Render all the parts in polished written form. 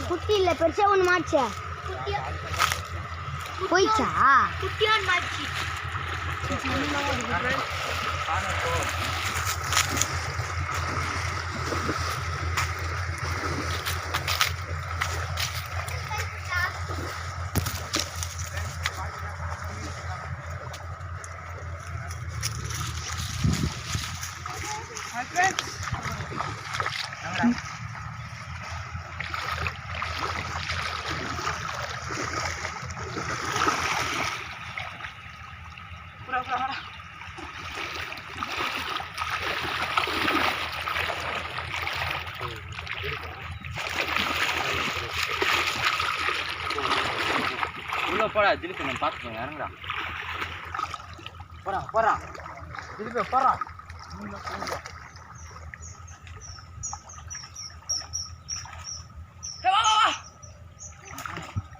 குட்டி இல்ல பெருசா ஒண்ணு மாச்சா போயிச்சா குட்டியான் மாச்சி உள்ள போடா திருப்பி நான் பார்த்துக்கோங்க இறங்குடா போறா திருப்பி போறா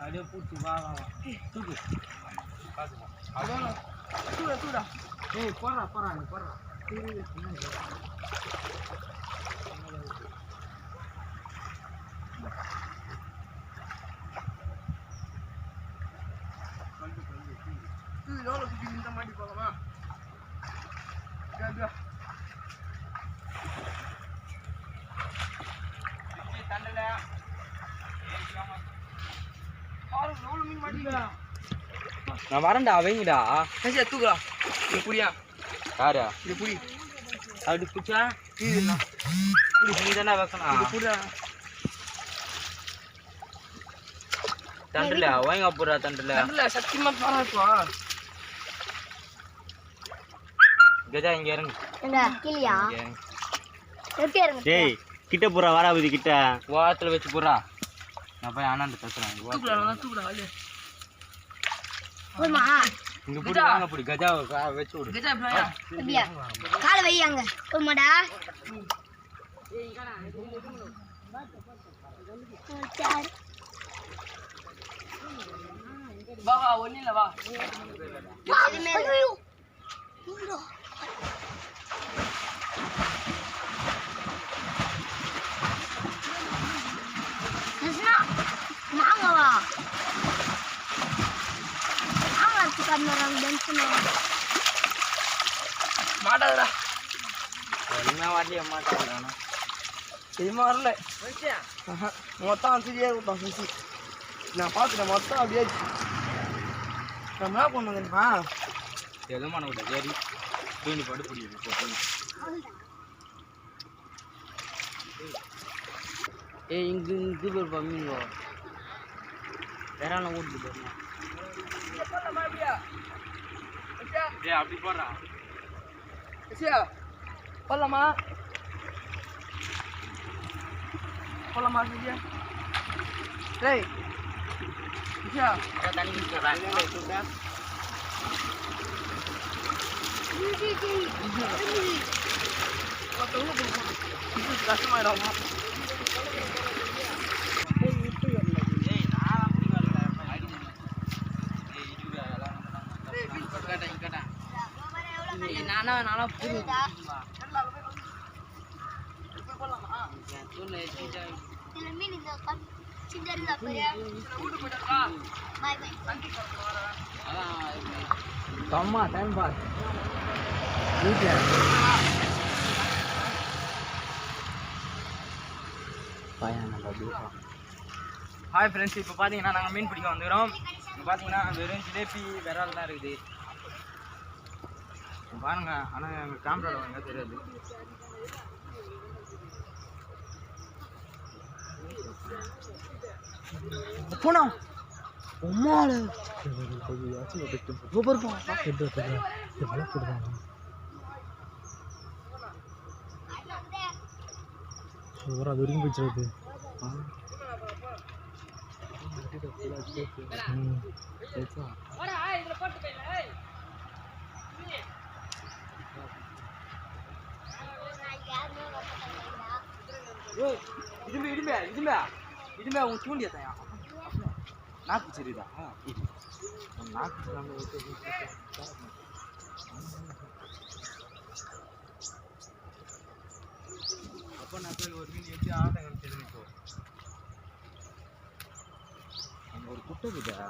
அப்படியே பூச்சி வா தூக்கு தூடா ஏய் போறா நீ போறா இந்த மாதிரி போகலாமா தண்டல நான் வரேன்டா வைங்கடா தூக்குடா இது புரியா யாரா இது புரி அப்படி பிடிச்சா நீ தானே வைக்கணும் தண்டல வைங்க போறா தண்டல சத்தியமா பாராட்டுவா கஜா இங்க இறங்கு கிளியா டேய் கிட்ட போறா வாராபதி கிட்ட வாத்துல வச்சு போறா நான் போய் ஆனந்த பேசுறேன் இங்க புடி வாங்க புடி கஜா வச்சு விடு கஜா அப்படியா கால வை அங்க போமாடா வா ஒண்ணில வா மாங்கவா மாட்டாதடா என்ன வாட்டிய மாட்டாதடா சினிமா வரல மொத்தம் சரியா விட்டோம் சுசி நான் பார்த்துட்டேன் மொத்தம் அப்படியே நம்ம என்ன பண்ண தெரியுமா எதுவும் பண்ண விட்டேன் சரி தூணி படு பிடிக்கும் ஏய் இங்கே பேர் பம்மிங்கோ வேற என்ன ஓட்டுது பாருங்க ஏய் அப்படி போடுறா போடலாமா சரியா டேய் தண்ணி குடிச்சுடா கஷ்டமாயிடும் நானா புரியுதா அம்மா டைம் பாஸ் ஹாய் ஃப்ரெண்ட்ஸ் இப்போ பார்த்தீங்கன்னா நாங்கள் மீன் பிடிக்க வந்துக்கிறோம் இப்போ பார்த்தீங்கன்னா வெறும் ஜிலேபி விரால் தான் இருக்குது பாருங்க ஆனால் எங்கள் கேமராவில் வாங்க தெரியாது போனா உம்மால அது வரைக்கும் போயிடுச்சு இதுமே உன் தூண்டியத்தையா நாக்கு சரிதா நாக்கு அப்போ நக்கல் ஒரு மீன் எப்படி ஆட்டம் கழிச்சதுன்னு இப்போ அங்கே ஒரு குட்டை இருக்குதா